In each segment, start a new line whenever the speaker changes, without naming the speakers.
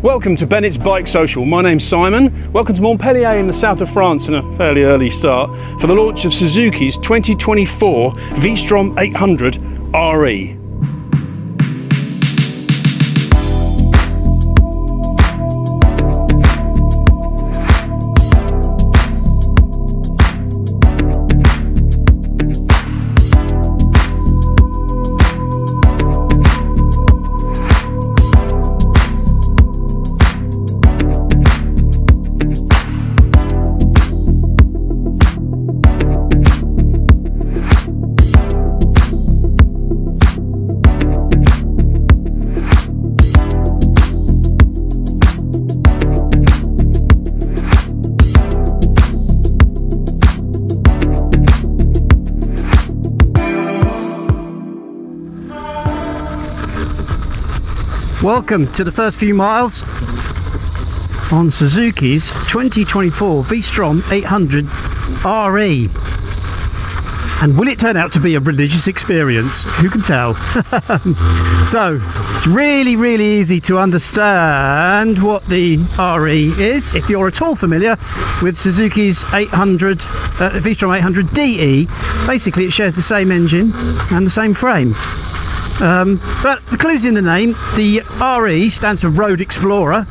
Welcome to Bennett's Bike Social. My name's Simon. Welcome to Montpellier in the south of France in a fairly early start for the launch of Suzuki's 2024 V-Strom 800 RE.
Welcome to the first few miles on Suzuki's 2024 V-Strom 800 RE. And will it turn out to be a religious experience? Who can tell? So, it's really easy to understand what the RE is if you're at all familiar with Suzuki's 800 V-Strom 800 DE. Basically, it shares the same engine and the same frame. But the clue's in the name. The RE stands for Road Explorer.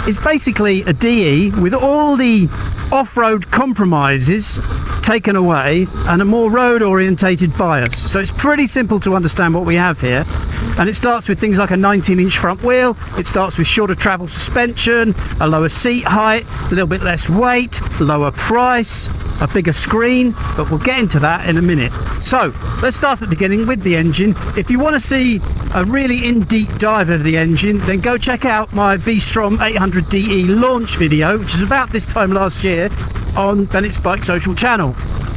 It's basically a DE with all the off-road compromises taken away and a more road-orientated bias. So it's pretty simple to understand what we have here. And it starts with things like a 19-inch front wheel. It starts with shorter travel suspension, a lower seat height, a little bit less weight, lower price, a bigger screen, but we'll get into that in a minute. So let's start at the beginning with the engine. If you want to see a really in-deep dive of the engine, then go check out my V-Strom 800 DE launch video, which is about this time last year on Bennett's BikeSocial channel.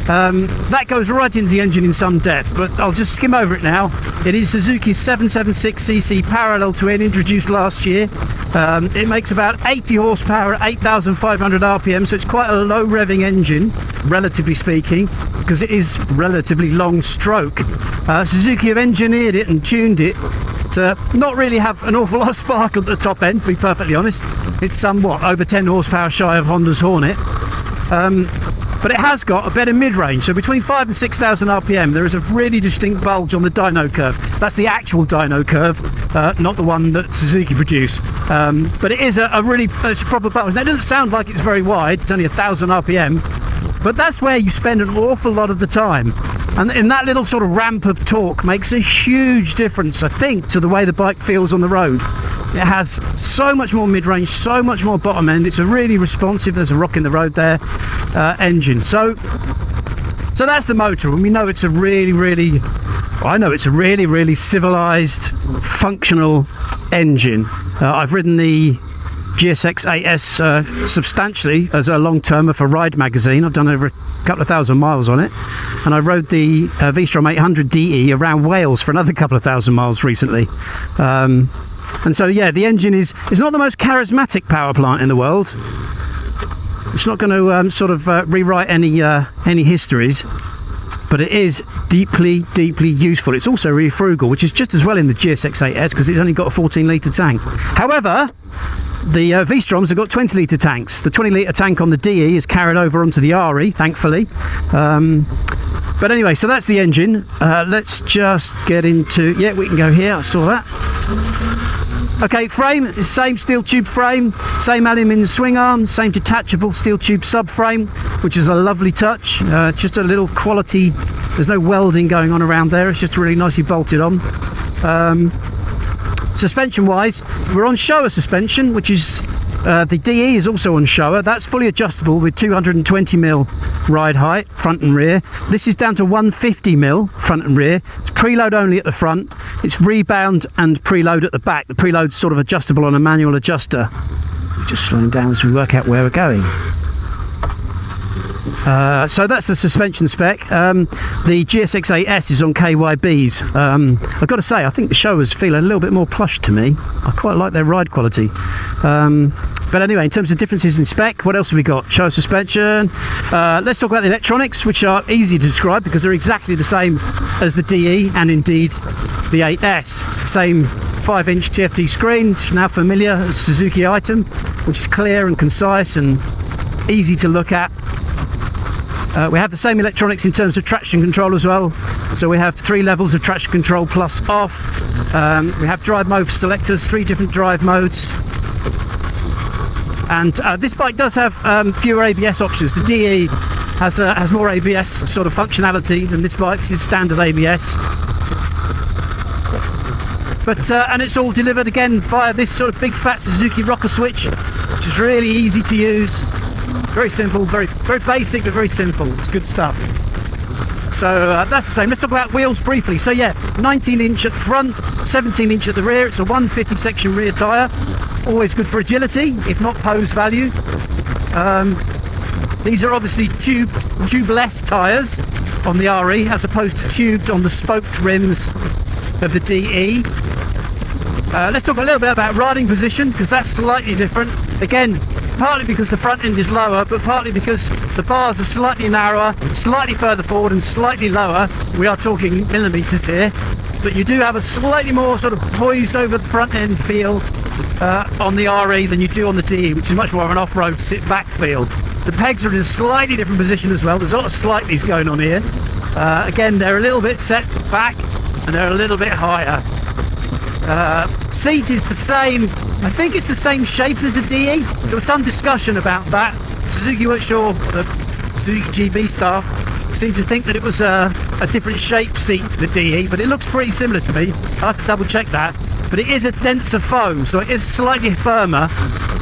That goes right into the engine in some depth, but I'll just skim over it now. It is Suzuki's 776cc parallel twin, introduced last year. It makes about 80 horsepower at 8,500 RPM, so it's quite a low revving engine, relatively speaking, because it is relatively long stroke. Suzuki have engineered it and tuned it to not really have an awful lot of sparkle at the top end, to be perfectly honest. It's somewhat over 10 horsepower shy of Honda's Hornet. But it has got a better mid-range, so between 5,000 and 6,000 RPM there is a really distinct bulge on the dyno curve. That's the actual dyno curve, not the one that Suzuki produce. But it is it's a proper bulge. Now, it doesn't sound like it's very wide, it's only 1,000 RPM, but that's where you spend an awful lot of the time. And in that little sort of ramp of torque makes a huge difference, I think, to the way the bike feels on the road. It has so much more mid-range, so much more bottom end. It's a really responsive, there's a rock in the road there, engine. So that's the motor, and we know it's a really civilized, functional engine. I've ridden the GSX 8S substantially as a long-termer for Ride magazine. I've done over a couple of thousand miles on it, and I rode the V-Strom 800 DE around Wales for another couple of thousand miles recently. And so, yeah, the engine is not the most charismatic power plant in the world. It's not going to rewrite any histories, but it is deeply useful. It's also really frugal, which is just as well in the GSX 8S because it's only got a 14-litre tank. However, the V-Stroms have got 20-litre tanks. The 20-litre tank on the DE is carried over onto the RE, thankfully. But anyway, so that's the engine. Let's just get into... Yeah, we can go here. I saw that. Okay, frame is same steel tube frame, same aluminium swing arm, same detachable steel tube subframe, which is a lovely touch. It's just a little quality. There's no welding going on around there. It's just really nicely bolted on. Suspension wise, we're on Showa suspension, which is the DE is also on Showa. That's fully adjustable with 220mm ride height, front and rear. This is down to 150mm front and rear. It's preload only at the front. It's rebound and preload at the back. The preload's sort of adjustable on a manual adjuster. Just slowing down as we work out where we're going. So that's the suspension spec. The GSX 8S is on KYBs. I've got to say, I think the Showas feel a little bit more plush to me. I quite like their ride quality. But anyway, in terms of differences in spec, what else have we got? Showa suspension. Let's talk about the electronics, which are easy to describe because they're exactly the same as the DE and indeed the 8S. It's the same 5-inch TFT screen, which is now familiar as a Suzuki item, which is clear and concise and easy to look at. We have the same electronics in terms of traction control as well. So we have 3 levels of traction control plus off. We have drive mode selectors, 3 different drive modes. And this bike does have fewer ABS options. The DE has more ABS sort of functionality than this bike. This is standard ABS. But and it's all delivered again via this sort of big fat Suzuki rocker switch, which is really easy to use. Very simple, very basic, but very simple. It's good stuff. So that's the same. Let's talk about wheels briefly. So yeah, 19-inch at the front, 17-inch at the rear. It's a 150 section rear tyre. Always good for agility, if not pose value. These are obviously tubeless tyres on the RE, as opposed to tubed on the spoked rims of the DE. Let's talk a little bit about riding position, because that's slightly different. Again, partly because the front end is lower, but partly because the bars are slightly narrower, slightly further forward and slightly lower. We are talking millimetres here, but you do have a slightly more sort of poised over the front end feel on the RE than you do on the DE, which is much more of an off-road sit back feel. The pegs are in a slightly different position as well. There's a lot of slightlies going on here. Again, they're a little bit set back and they're a little bit higher. Seat is the same. I think it's the same shape as the DE. There was some discussion about that. Suzuki weren't sure. The Suzuki GB staff seemed to think that it was a different shape seat to the DE, but it looks pretty similar to me. I'll have to double check that. But it is a denser foam, so it is slightly firmer,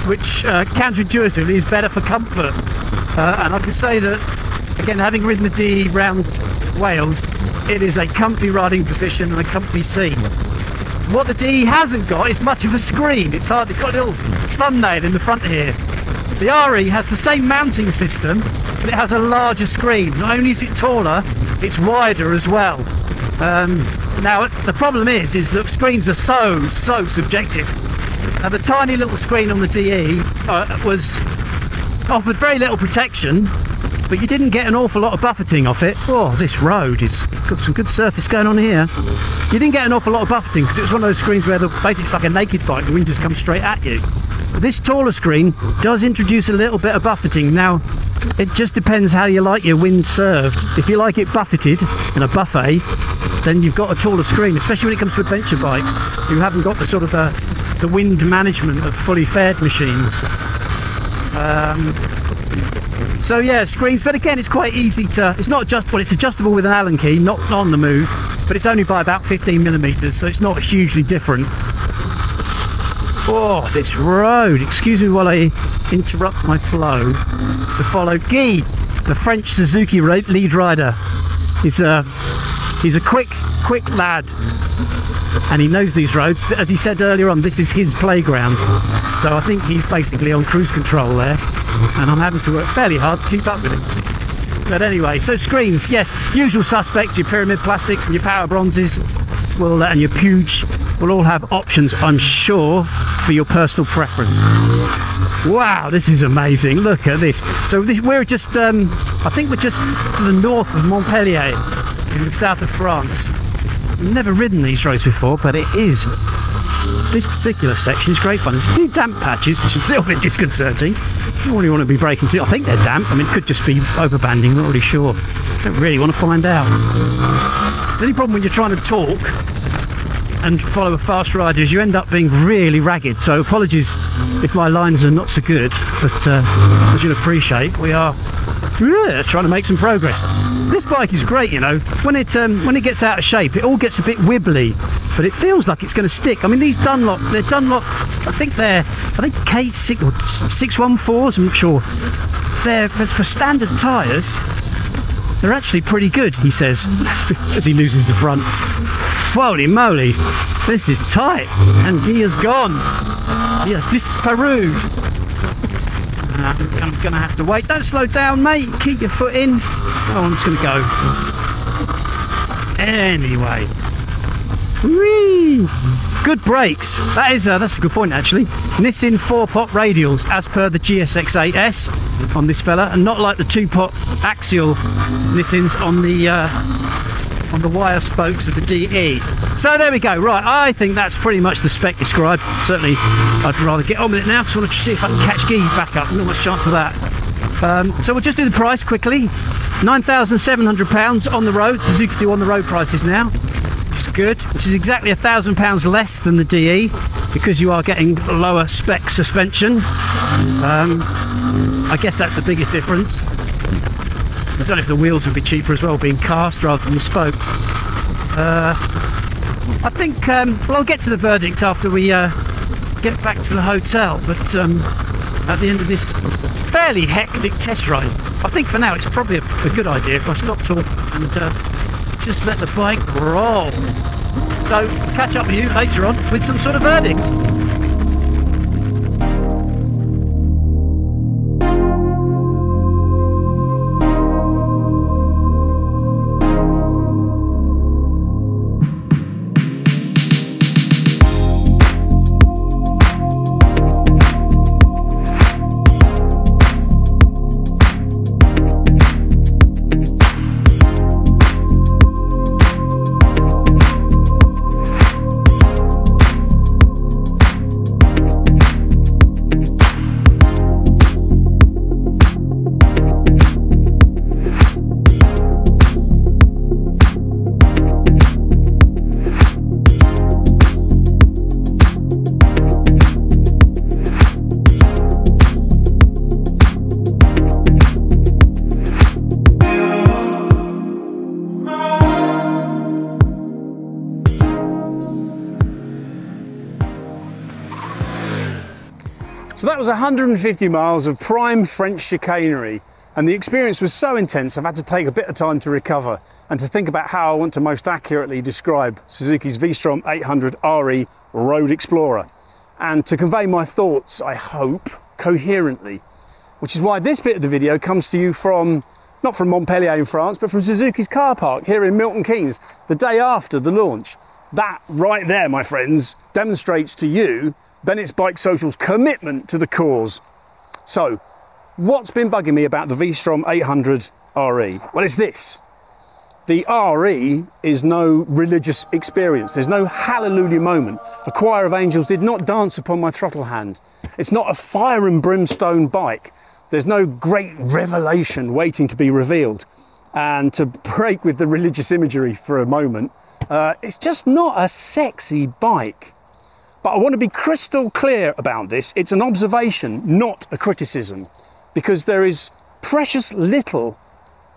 which counterintuitively is better for comfort. And I can say that, again, having ridden the DE round Wales, it is a comfy riding position and a comfy seat. What the DE hasn't got is much of a screen. It's got a little thumbnail in the front here. The RE has the same mounting system, but it has a larger screen. Not only is it taller, it's wider as well. Now the problem is that screens are so subjective. Now the tiny little screen on the DE offered very little protection, but you didn't get an awful lot of buffeting off it. Oh, this road has got some good surface going on here. You didn't get an awful lot of buffeting because it was one of those screens where basically it's like a naked bike, the wind just comes straight at you. This taller screen does introduce a little bit of buffeting. Now, it just depends how you like your wind served. If you like it buffeted in a buffet, then you've got a taller screen, especially when it comes to adventure bikes. You haven't got the sort of the wind management of fully faired machines. So yeah, screens, but again, it's quite easy to, it's not just, well, it's adjustable with an Allen key, not on the move, but it's only by about 15mm, so it's not hugely different. Oh, this road, excuse me while I interrupt my flow to follow Guy, the French Suzuki lead rider. He's a quick lad, and he knows these roads. As he said earlier on, this is his playground, so I think he's basically on cruise control there, and I'm having to work fairly hard to keep up with him. But anyway, so screens, yes, usual suspects, your pyramid plastics and your power bronzes will, and your Puge will all have options, I'm sure, for your personal preference. Wow, this is amazing. Look at this. So we're just, I think we're just to the north of Montpellier in the south of France. I've never ridden these roads before, but it is. This particular section is great fun. There's a few damp patches, which is a little bit disconcerting. You don't really want to be braking to. I think they're damp. I mean, it could just be overbanding. I'm not really sure. I don't really want to find out. The only problem when you're trying to talk and follow a fast rider is you end up being really ragged. So apologies if my lines are not so good, but as you'll appreciate, we are trying to make some progress. This bike is great, you know. When it gets out of shape, it all gets a bit wibbly, but it feels like it's going to stick. I mean, these Dunlop, they're Dunlop. I think K6 or 614s. I'm not sure. They're for standard tyres. They're actually pretty good, he says, as he loses the front. Holy moly, this is tight, and he has gone. He has disparued. I'm going to have to wait. Don't slow down, mate. Keep your foot in. Oh, I'm just going to go. Anyway. Whee! Good brakes. That's a good point, actually. Nissin 4-pot radials, as per the GSX-8S on this fella, and not like the 2-pot axial Nissins on the on the wire spokes of the DE. So there we go. Right, I think that's pretty much the spec described. Certainly I'd rather get on with it now because I want to see if I can catch Guy back up. Not much chance of that. So we'll just do the price quickly. £9,700 on the road. Suzuki do on the road prices now, which is good, which is exactly £1,000 less than the DE because you are getting lower spec suspension. I guess that's the biggest difference. I don't know if the wheels would be cheaper as well, being cast rather than spoked. I think, well, I'll get to the verdict after we get back to the hotel, but at the end of this fairly hectic test ride, I think for now it's probably a good idea if I stop talking and just let the bike roll. So, catch up with you later on with some sort of verdict.
So that was 150 miles of prime French chicanery, and the experience was so intense I've had to take a bit of time to recover and to think about how I want to most accurately describe Suzuki's V-Strom 800 RE Road Explorer, and to convey my thoughts, I hope, coherently, which is why this bit of the video comes to you from, not from Montpellier in France, but from Suzuki's car park here in Milton Keynes, the day after the launch. That right there, my friends, demonstrates to you Bennett's BikeSocial's commitment to the cause. So, what's been bugging me about the V-Strom 800 RE? Well, it's this. The RE is no religious experience. There's no hallelujah moment. A choir of angels did not dance upon my throttle hand. It's not a fire and brimstone bike. There's no great revelation waiting to be revealed. And to break with the religious imagery for a moment, it's just not a sexy bike. But I want to be crystal clear about this. It's an observation, not a criticism, because there is precious little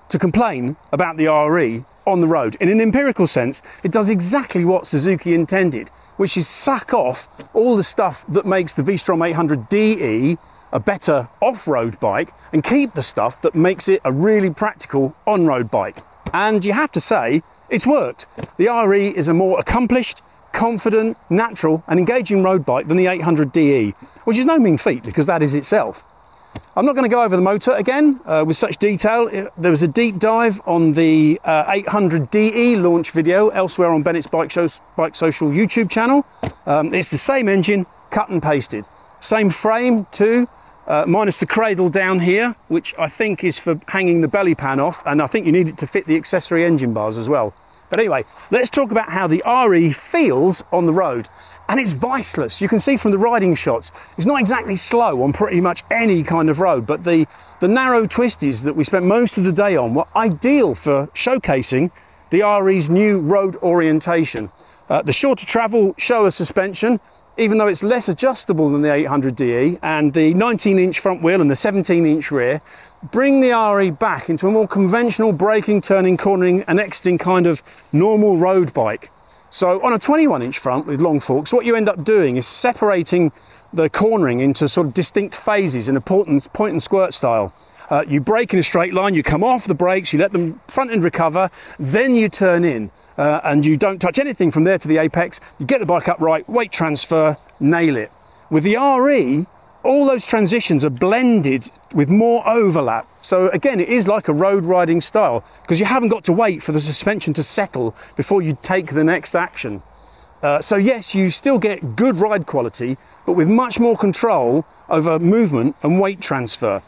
to complain about the RE on the road. In an empirical sense, it does exactly what Suzuki intended, which is sack off all the stuff that makes the V-Strom 800 DE a better off-road bike and keep the stuff that makes it a really practical on-road bike. And you have to say, it's worked. The RE is a more accomplished, confident, natural and engaging road bike than the 800 DE, which is no mean feat because that is itself. I'm not going to go over the motor again with such detail. There was a deep dive on the 800 DE launch video elsewhere on Bennett's BikeSocial YouTube channel. It's the same engine, cut and pasted. Same frame too, minus the cradle down here, which I think is for hanging the belly pan off, and I think you need it to fit the accessory engine bars as well. But anyway, let's talk about how the RE feels on the road. And it's viceless. You can see from the riding shots, it's not exactly slow on pretty much any kind of road, but the narrow twisties that we spent most of the day on were ideal for showcasing the RE's new road orientation. The shorter travel shower suspension, even though it's less adjustable than the 800 DE, and the 19-inch front wheel and the 17-inch rear, bring the RE back into a more conventional braking, turning, cornering and exiting kind of normal road bike. So on a 21-inch front with long forks, what you end up doing is separating the cornering into sort of distinct phases in a point and squirt style. You brake in a straight line, you come off the brakes, you let them front end recover, then you turn in. And you don't touch anything from there to the apex. You get the bike upright, weight transfer, nail it. With the RE, all those transitions are blended with more overlap. So again, it is like a road riding style because you haven't got to wait for the suspension to settle before you take the next action. So yes, you still get good ride quality, but with much more control over movement and weight transfer.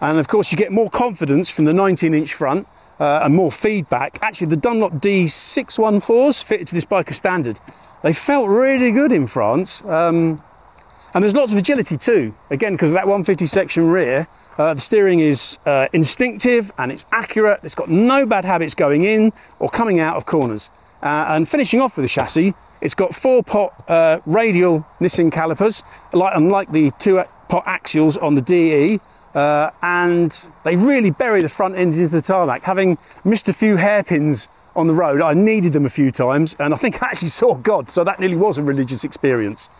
And of course, you get more confidence from the 19-inch front and more feedback. Actually, the Dunlop D614s fitted to this bike as standard. They felt really good in France. And there's lots of agility too. Again, because of that 150 section rear, the steering is instinctive and it's accurate. It's got no bad habits going in or coming out of corners. And finishing off with the chassis, it's got 4-pot radial Nissin calipers, unlike the 2-pot axials on the DE. And they really bury the front end into the tarmac. Having missed a few hairpins on the road, I needed them a few times, and I think I actually saw God, so that nearly was a religious experience.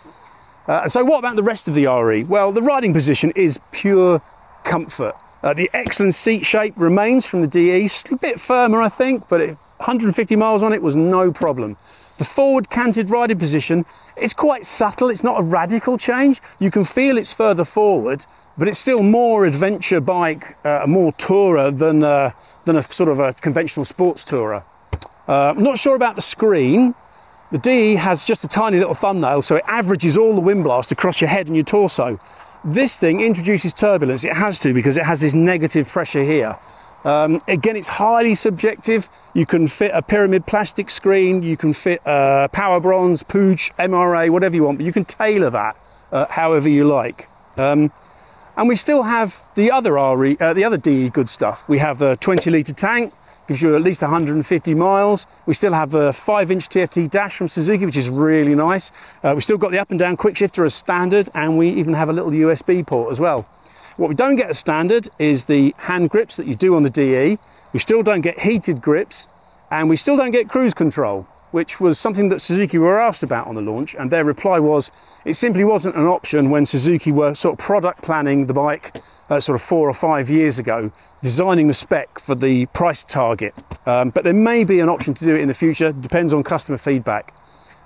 So what about the rest of the RE? Well, the riding position is pure comfort. The excellent seat shape remains from the DE, a bit firmer I think, but 150 miles on it was no problem. The forward canted riding position, it's quite subtle, it's not a radical change. You can feel it's further forward, but it's still more adventure bike, more tourer than a sort of a conventional sports tourer. I'm not sure about the screen. The DE has just a tiny little thumbnail, so it averages all the wind blast across your head and your torso. This thing introduces turbulence. It has to, because it has this negative pressure here. Again, it's highly subjective. You can fit a pyramid plastic screen, you can fit power bronze, pooch, MRA, whatever you want, but you can tailor that however you like. And we still have the other DE good stuff. We have a 20-litre tank. Gives you at least 150 miles. We still have a 5-inch TFT dash from Suzuki, which is really nice. We've still got the up and down quick shifter as standard, and we even have a little USB port as well. What we don't get as standard is the hand grips that you do on the DE. We still don't get heated grips, and we still don't get cruise control, which was something that Suzuki were asked about on the launch, and their reply was it simply wasn't an option when Suzuki were sort of product planning the bike sort of 4 or 5 years ago, designing the spec for the price target. But there may be an option to do it in the future, depends on customer feedback.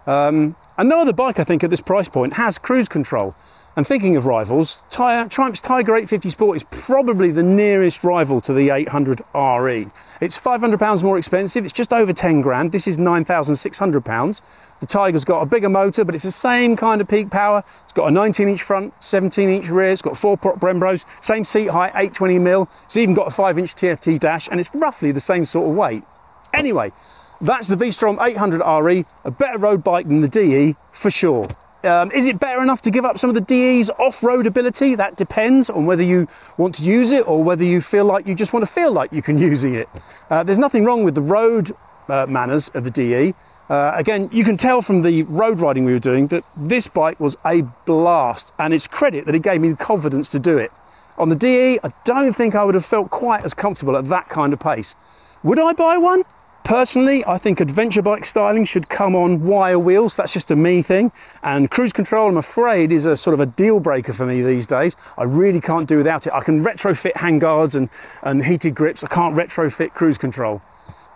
And no other bike, I think, at this price point has cruise control. And thinking of rivals, Triumph's Tiger 850 Sport is probably the nearest rival to the 800 RE. It's £500 more expensive, it's just over 10 grand, this is £9,600. The Tiger's got a bigger motor, but it's the same kind of peak power. It's got a 19-inch front, 17-inch rear, it's got 4-pot Brembros, same seat height, 820mm, it's even got a 5-inch TFT dash, and it's roughly the same sort of weight. Anyway, that's the V-Strom 800 RE, a better road bike than the DE, for sure. Is it better enough to give up some of the DE's off-road ability? That depends on whether you want to use it or whether you feel like you just want to feel like you can using it. There's nothing wrong with the road manners of the DE. Again, you can tell from the road riding we were doing that this bike was a blast, and it's credit that it gave me the confidence to do it. On the DE, I don't think I would have felt quite as comfortable at that kind of pace. Would I buy one? Personally, I think adventure bike styling should come on wire wheels. That's just a me thing. And cruise control, I'm afraid, is a sort of a deal breaker for me these days. I really can't do without it. I can retrofit handguards and heated grips. I can't retrofit cruise control.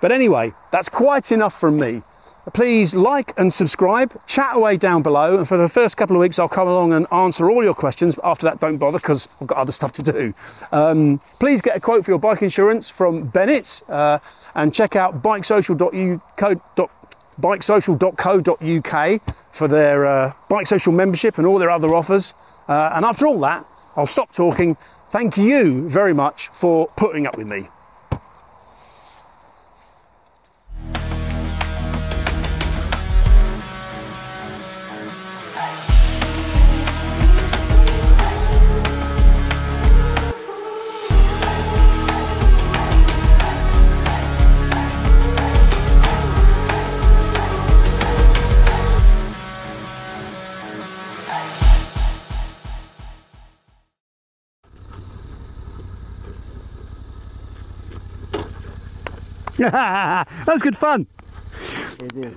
But anyway, that's quite enough from me. Please like and subscribe, chat away down below, and for the first couple of weeks I'll come along and answer all your questions, but after that don't bother because I've got other stuff to do. Please get a quote for your bike insurance from Bennett's, and check out BikeSocial.co.uk for their BikeSocial membership and all their other offers. And after all that, I'll stop talking. Thank you very much for putting up with me.
That was good fun.
It is.